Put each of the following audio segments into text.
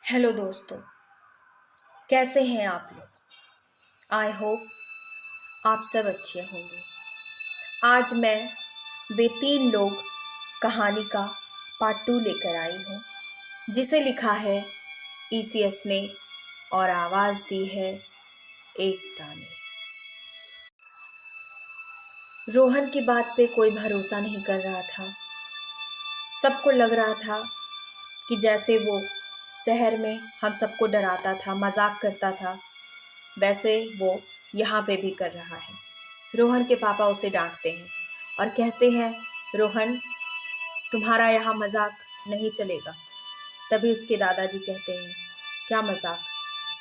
Hello दोस्तों। कैसे हैं आप लोग? आई होप आप सब अच्छे होंगे। आज मैं वे तीन लोग कहानी का पार्ट 2 लेकर आई हूँ, जिसे लिखा है ईसीएस ने और आवाज़ दी है एकता ने। रोहन की बात पे कोई भरोसा नहीं कर रहा था। सबको लग रहा था कि जैसे वो शहर में हम सबको डराता था, मजाक करता था, वैसे वो यहाँ पे भी कर रहा है। रोहन के पापा उसे डांटते हैं और कहते हैं, रोहन तुम्हारा यहाँ मजाक नहीं चलेगा। तभी उसके दादाजी कहते हैं, क्या मजाक?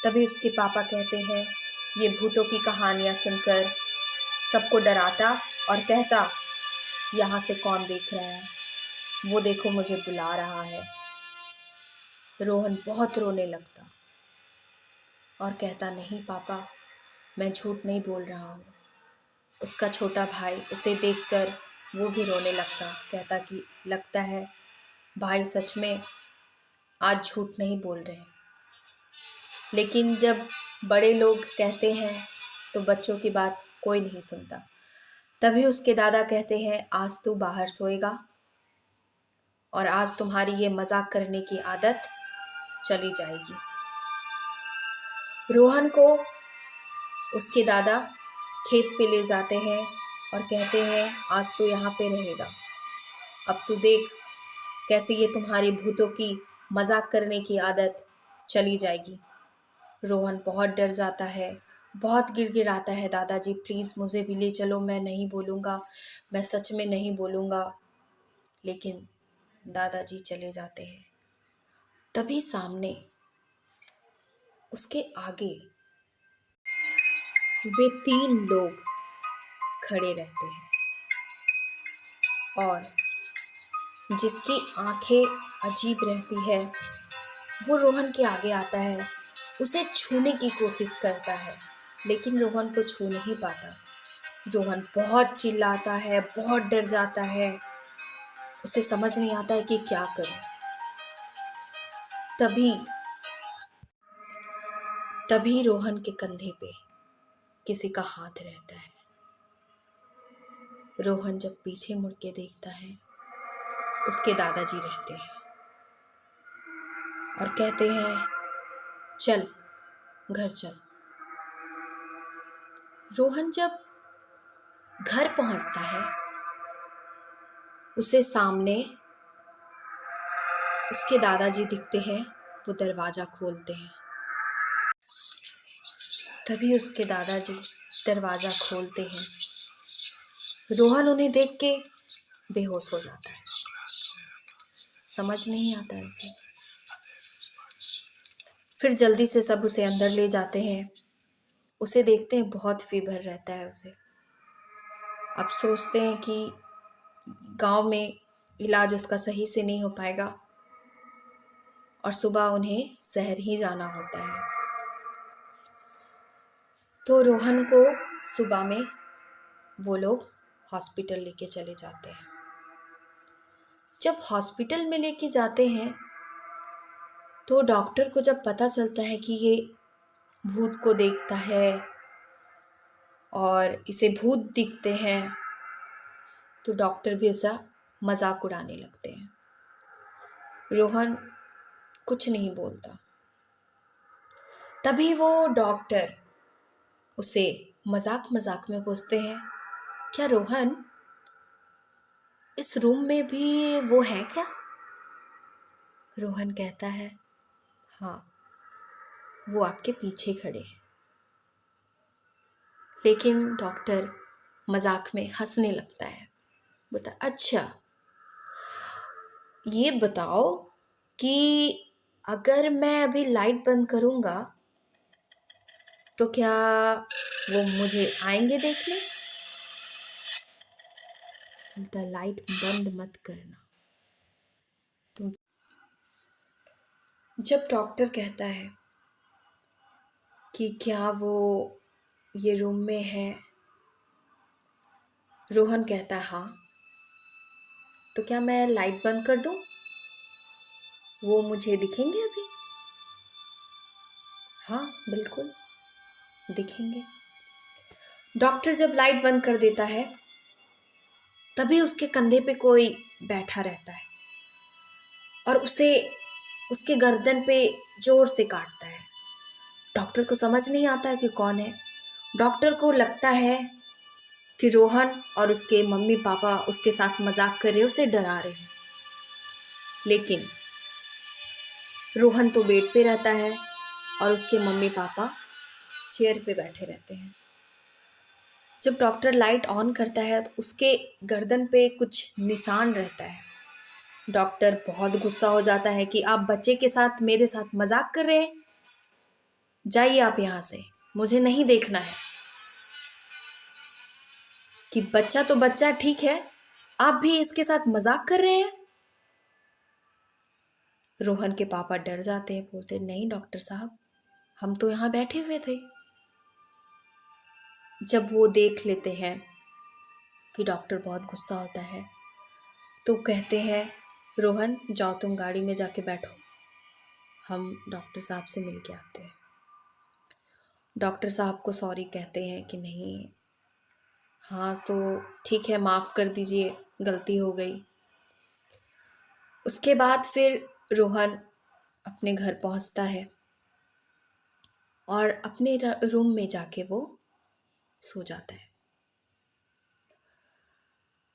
तभी उसके पापा कहते हैं, ये भूतों की कहानियाँ सुनकर सबको डराता और कहता, यहाँ से कौन देख रहा है, वो देखो मुझे बुला रहा है। रोहन बहुत रोने लगता और कहता, नहीं पापा, मैं झूठ नहीं बोल रहा हूँ। उसका छोटा भाई उसे देखकर वो भी रोने लगता, कहता कि लगता है भाई सच में आज झूठ नहीं बोल रहे। लेकिन जब बड़े लोग कहते हैं तो बच्चों की बात कोई नहीं सुनता। तभी उसके दादा कहते हैं, आज तू बाहर सोएगा और आज तुम्हारी ये मजाक करने की आदत चली जाएगी। रोहन को उसके दादा खेत पे ले जाते हैं और कहते हैं, आज तू यहाँ पे रहेगा। अब तू देख कैसे ये तुम्हारी भूतों की मजाक करने की आदत चली जाएगी। रोहन बहुत डर जाता है, बहुत गिड़गिड़ाता है, दादाजी प्लीज़ मुझे भी ले चलो, मैं नहीं बोलूँगा, मैं सच में नहीं बोलूँगा। लेकिन दादाजी चले जाते हैं। तभी सामने उसके आगे वे तीन लोग खड़े रहते हैं और जिसकी आंखें अजीब रहती है वो रोहन के आगे आता है, उसे छूने की कोशिश करता है, लेकिन रोहन को छू नहीं पाता। रोहन बहुत चिल्लाता है, बहुत डर जाता है, उसे समझ नहीं आता है कि क्या करे। तभी तभी रोहन के कंधे पे किसी का हाथ रहता है। रोहन जब पीछे मुड़ के देखता है, उसके दादाजी रहते हैं और कहते हैं, चल घर चल। रोहन जब घर पहुंचता है, उसे सामने उसके दादाजी दिखते हैं। वो दरवाज़ा खोलते हैं। तभी उसके दादाजी दरवाज़ा खोलते हैं। रोहन उन्हें देख के बेहोश हो जाता है, समझ नहीं आता है उसे। फिर जल्दी से सब उसे अंदर ले जाते हैं। उसे देखते हैं, बहुत फीवर रहता है उसे। अब सोचते हैं कि गांव में इलाज उसका सही से नहीं हो पाएगा और सुबह उन्हें शहर ही जाना होता है। तो रोहन को सुबह में वो लोग हॉस्पिटल लेके चले जाते हैं। जब हॉस्पिटल में लेके जाते हैं तो डॉक्टर को जब पता चलता है कि ये भूत को देखता है और इसे भूत दिखते हैं, तो डॉक्टर भी उसका मजाक उड़ाने लगते हैं। रोहन कुछ नहीं बोलता। तभी वो डॉक्टर उसे मजाक मजाक में पूछते हैं, क्या रोहन इस रूम में भी वो है क्या? रोहन कहता है, हाँ वो आपके पीछे खड़े हैं। लेकिन डॉक्टर मजाक में हंसने लगता है, बता अच्छा ये बताओ कि अगर मैं अभी लाइट बंद करूँगा तो क्या वो मुझे आएंगे देखने? बोलता लाइट बंद मत करना तुम। जब डॉक्टर कहता है कि क्या वो ये रूम में है, रोहन कहता है हाँ। तो क्या मैं लाइट बंद कर दूं? वो मुझे दिखेंगे अभी? हाँ बिल्कुल दिखेंगे। डॉक्टर जब लाइट बंद कर देता है तभी उसके कंधे पे कोई बैठा रहता है और उसे उसके गर्दन पे जोर से काटता है। डॉक्टर को समझ नहीं आता है कि कौन है। डॉक्टर को लगता है कि रोहन और उसके मम्मी पापा उसके साथ मजाक कर रहे हैं, उसे डरा रहे हैं। लेकिन रोहन तो बेड पे रहता है और उसके मम्मी पापा चेयर पे बैठे रहते हैं। जब डॉक्टर लाइट ऑन करता है तो उसके गर्दन पे कुछ निशान रहता है। डॉक्टर बहुत गुस्सा हो जाता है कि आप बच्चे के साथ मेरे साथ मजाक कर रहे हैं, जाइए आप यहाँ से, मुझे नहीं देखना है। कि बच्चा तो बच्चा ठीक है, आप भी इसके साथ मजाक कर रहे हैं। रोहन के पापा डर जाते हैं, बोलते नहीं डॉक्टर साहब, हम तो यहाँ बैठे हुए थे। जब वो देख लेते हैं कि डॉक्टर बहुत गुस्सा होता है तो कहते हैं रोहन जाओ तुम गाड़ी में जाके बैठो, हम डॉक्टर साहब से मिल के आते हैं। डॉक्टर साहब को सॉरी कहते हैं कि नहीं, हाँ तो ठीक है, माफ़ कर दीजिए, गलती हो गई। उसके बाद फिर रोहन अपने घर पहुंचता है और अपने रूम में जाके वो सो जाता है।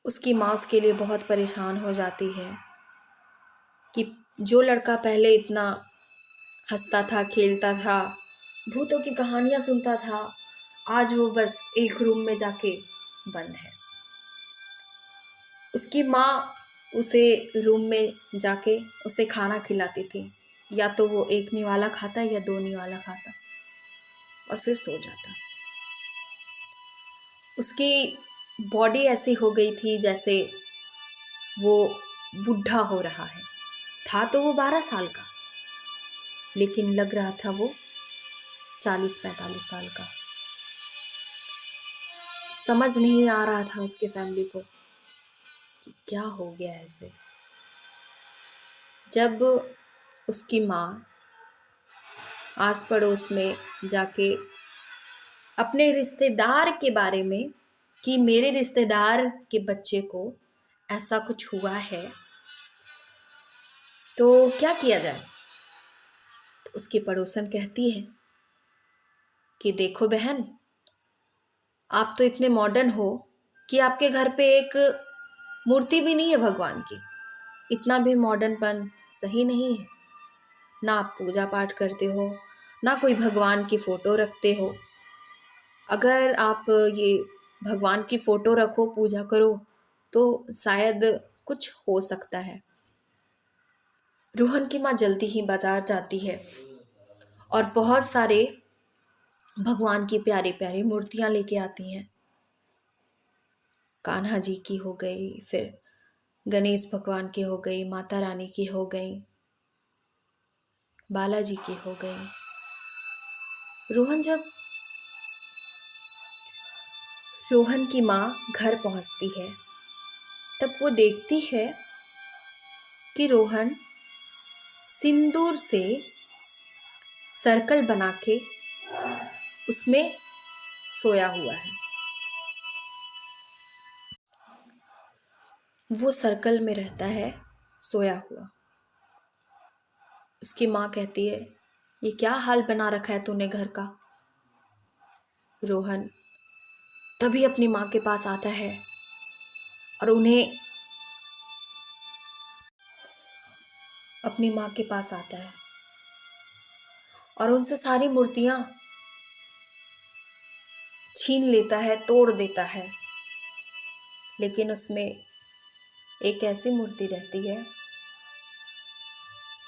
उसकी माँ उसके लिए बहुत परेशान हो जाती है कि जो लड़का पहले इतना हंसता था, खेलता था, भूतों की कहानियाँ सुनता था, आज वो बस एक रूम में जाके बंद है। उसकी माँ उसे रूम में जाके उसे खाना खिलाती थी, या तो वो एक निवाला खाता या दो निवाला खाता और फिर सो जाता। उसकी बॉडी ऐसी हो गई थी जैसे वो बुढ़ा हो रहा है। था तो वो 12 साल का, लेकिन लग रहा था वो 40-45 साल का। समझ नहीं आ रहा था उसके फैमिली को कि क्या हो गया ऐसे। जब उसकी माँ आस पड़ोस में जाके अपने रिश्तेदार के बारे में, कि मेरे रिश्तेदार के बच्चे को ऐसा कुछ हुआ है तो क्या किया जाए, तो उसकी पड़ोसन कहती है कि देखो बहन, आप तो इतने मॉडर्न हो कि आपके घर पे एक मूर्ति भी नहीं है भगवान की। इतना भी मॉडर्नपन सही नहीं है। ना आप पूजा पाठ करते हो, ना कोई भगवान की फ़ोटो रखते हो। अगर आप ये भगवान की फ़ोटो रखो, पूजा करो, तो शायद कुछ हो सकता है। रोहन की माँ जल्दी ही बाजार जाती है और बहुत सारे भगवान की प्यारी प्यारी मूर्तियाँ लेके आती हैं। कान्हा जी की हो गई, फिर गणेश भगवान की हो गई, माता रानी की हो गई, बालाजी की हो गई। जब रोहन की माँ घर पहुंचती है तब वो देखती है कि रोहन सिंदूर से सर्कल बना के उसमें सोया हुआ है। वो सर्कल में रहता है सोया हुआ। उसकी माँ कहती है ये क्या हाल बना रखा है तूने घर का। रोहन तभी अपनी माँ के पास आता है और उन्हें अपनी माँ के पास आता है और उनसे सारी मूर्तियाँ छीन लेता है, तोड़ देता है। लेकिन उसमें एक ऐसी मूर्ति रहती है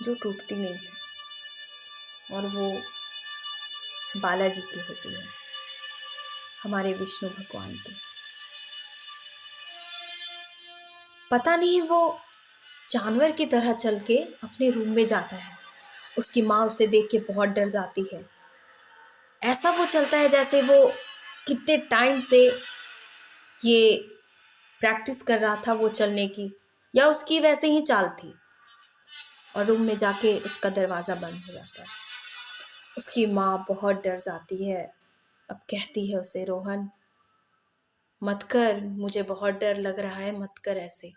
जो टूटती नहीं है और वो बालाजी की होती है, हमारे विष्णु भगवान की। पता नहीं वो जानवर की तरह चल के अपने रूम में जाता है। उसकी माँ उसे देख के बहुत डर जाती है। ऐसा वो चलता है जैसे वो कितने टाइम से ये प्रैक्टिस कर रहा था वो चलने की, या उसकी वैसे ही चाल थी। और रूम में जाके उसका दरवाज़ा बंद हो जाता है। उसकी माँ बहुत डर जाती है। अब कहती है उसे, रोहन मत कर, मुझे बहुत डर लग रहा है, मत कर ऐसे।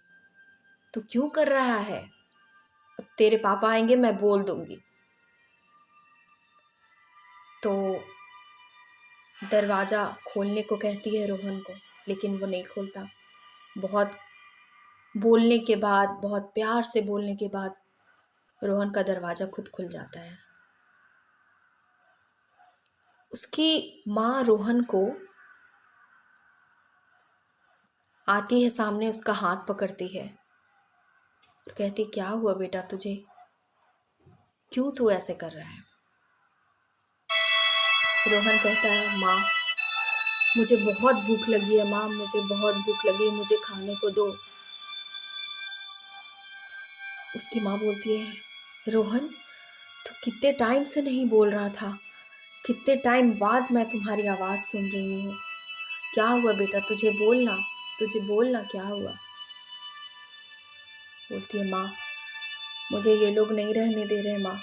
तू क्यों कर रहा है? अब तेरे पापा आएंगे, मैं बोल दूंगी। तो दरवाज़ा खोलने को कहती है रोहन को, लेकिन वो नहीं खोलता। बहुत बोलने के बाद, बहुत प्यार से बोलने के बाद रोहन का दरवाज़ा खुद खुल जाता है। उसकी माँ रोहन को आती है सामने, उसका हाथ पकड़ती है और कहती, क्या हुआ बेटा तुझे? क्यों तू ऐसे कर रहा है? रोहन कहता है, माँ मुझे बहुत भूख लगी है, माँ मुझे बहुत भूख लगी है, मुझे खाने को दो। उसकी माँ बोलती है, रोहन तू कितने टाइम से नहीं बोल रहा था, कितने टाइम बाद मैं तुम्हारी आवाज़ सुन रही हूँ। क्या हुआ बेटा? तुझे बोलना, तुझे बोलना क्या हुआ? बोलती है, माँ मुझे ये लोग नहीं रहने दे रहे, माँ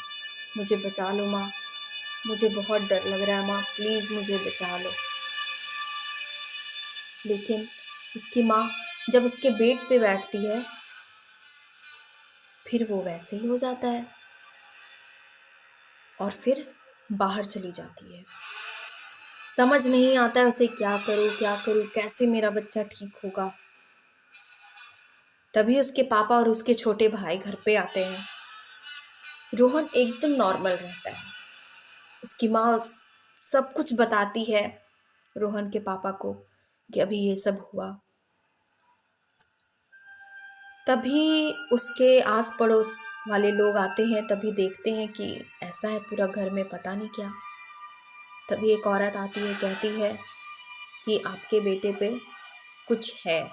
मुझे बचा लो, माँ मुझे बहुत डर लग रहा है, माँ प्लीज़ मुझे बचा लो। लेकिन उसकी माँ जब उसके बेड पे बैठती है, फिर वो वैसे ही हो जाता है और फिर बाहर चली जाती है। समझ नहीं आता है उसे, क्या करूँ क्या करूँ, कैसे मेरा बच्चा ठीक होगा। तभी उसके पापा और उसके छोटे भाई घर पे आते हैं। रोहन एकदम नॉर्मल रहता है। उसकी माँ सब कुछ बताती है रोहन के पापा को कि अभी ये सब हुआ। तभी उसके आस पड़ोस वाले लोग आते हैं, तभी देखते हैं कि ऐसा है पूरा घर में, पता नहीं क्या। तभी एक औरत आती है, कहती है कि आपके बेटे पे कुछ है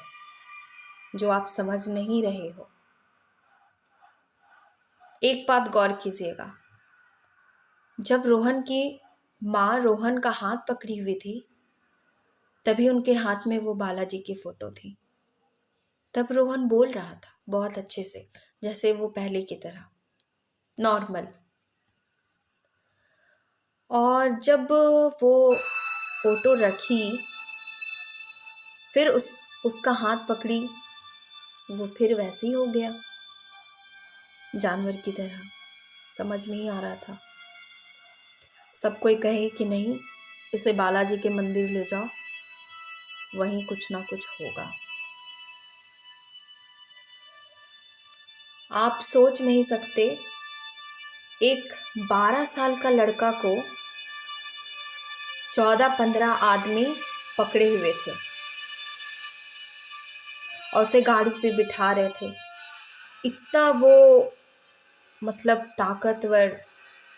जो आप समझ नहीं रहे हो। एक बात गौर कीजिएगा, जब रोहन की माँ रोहन का हाथ पकड़ी हुई थी, तभी उनके हाथ में वो बालाजी की फोटो थी। तब रोहन बोल रहा था बहुत अच्छे से, जैसे वो पहले की तरह नॉर्मल। और जब वो फोटो रखी, फिर उसका हाथ पकड़ी, वो फिर वैसे ही हो गया जानवर की तरह। समझ नहीं आ रहा था। सब कोई कहे कि नहीं, इसे बालाजी के मंदिर ले जाओ, वहीं कुछ ना कुछ होगा। आप सोच नहीं सकते, एक 12 साल का लड़का को 14-15 आदमी पकड़े हुए थे और उसे गाड़ी पे बिठा रहे थे। इतना वो मतलब ताकतवर,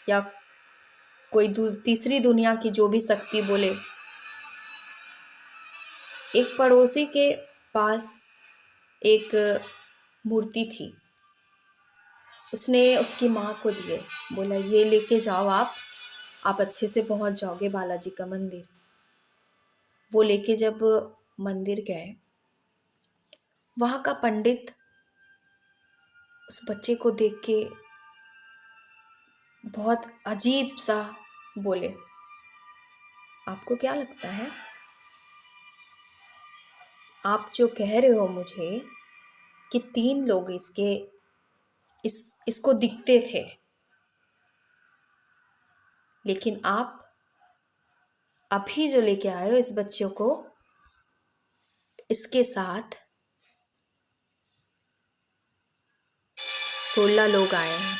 या कोई तीसरी दुनिया की जो भी शक्ति बोले। एक पड़ोसी के पास एक मूर्ति थी, उसने उसकी माँ को दिए, बोला ये लेके जाओ, आप अच्छे से पहुंच जाओगे बालाजी का मंदिर। वो लेके जब मंदिर गए, वहाँ का पंडित उस बच्चे को देख के बहुत अजीब सा बोले, आपको क्या लगता है, आप जो कह रहे हो मुझे कि 3 लोग इसको दिखते थे, लेकिन आप अभी जो लेके आए हो इस बच्चे को, इसके साथ 16 लोग आए हैं।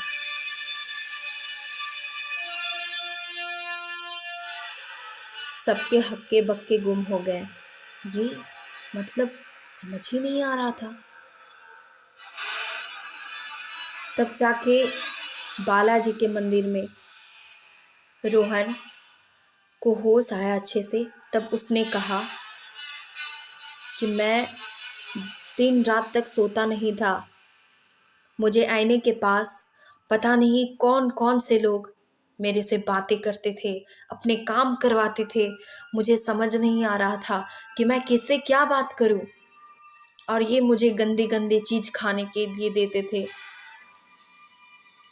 सबके हक्के बक्के गुम हो गए। ये मतलब समझ ही नहीं आ रहा था। तब जाके बालाजी के मंदिर में रोहन को होश आया अच्छे से। तब उसने कहा कि मैं दिन रात तक सोता नहीं था, मुझे आईने के पास पता नहीं कौन कौन से लोग मेरे से बातें करते थे, अपने काम करवाते थे। मुझे समझ नहीं आ रहा था कि मैं किससे क्या बात करूं। और ये मुझे गंदी गंदी चीज़ खाने के लिए देते थे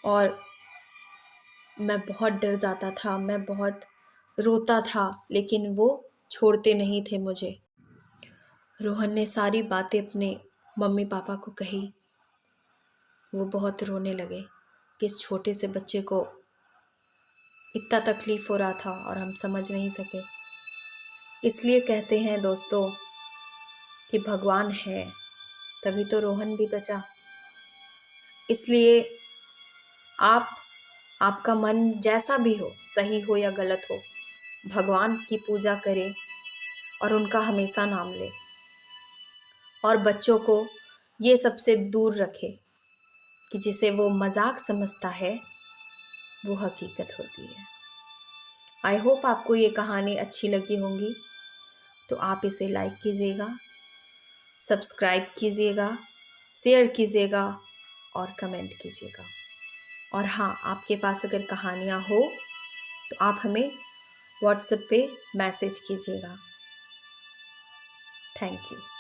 और मैं बहुत डर जाता था, मैं बहुत रोता था, लेकिन वो छोड़ते नहीं थे मुझे। रोहन ने सारी बातें अपने मम्मी पापा को कही। वो बहुत रोने लगे कि इस छोटे से बच्चे को इतना तकलीफ़ हो रहा था और हम समझ नहीं सके। इसलिए कहते हैं दोस्तों कि भगवान है, तभी तो रोहन भी बचा। इसलिए आपका मन जैसा भी हो, सही हो या गलत हो, भगवान की पूजा करें और उनका हमेशा नाम लें और बच्चों को ये सबसे दूर रखें कि जिसे वो मजाक समझता है वो हकीकत होती है। आई होप आपको ये कहानी अच्छी लगी होंगी, तो आप इसे लाइक कीजिएगा, सब्सक्राइब कीजिएगा, शेयर कीजिएगा और कमेंट कीजिएगा। और हाँ, आपके पास अगर कहानियाँ हो तो आप हमें व्हाट्सएप पे मैसेज कीजिएगा। Thank you.